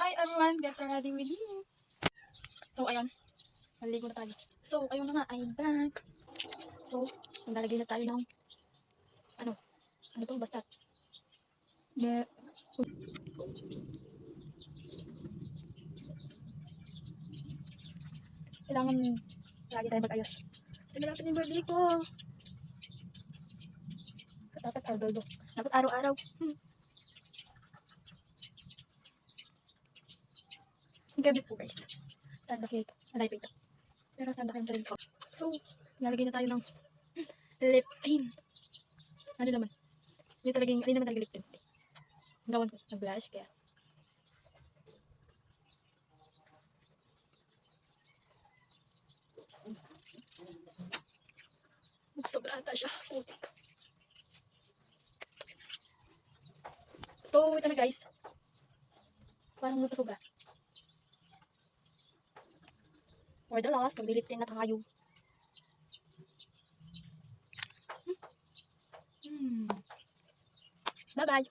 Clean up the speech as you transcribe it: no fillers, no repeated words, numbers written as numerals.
Hi everyone, get ready with me. So ayun, naligo na tayo. So ayun na nga, I'm back. So, maglalagay na tayo ng ano to, basta. Yeah. Kailangan lagi tayo mag-ayos. Kasi malapit na yung birthday ko. Dapat araw-araw. Dapat araw-araw. Ang gabi po guys. Saan ba ito? Alay pa ito. Pero saan ba kayo rin ko? So, lalagay na tayo ng lip tint. Ano naman? Hindi naman talaga lip tint. Gawan ko. Nag-blush kaya. Sobra ata siya. Putik. So, ito na guys. Parang magpasobra. For the last, mag-lip tint na tayo. Bye-bye.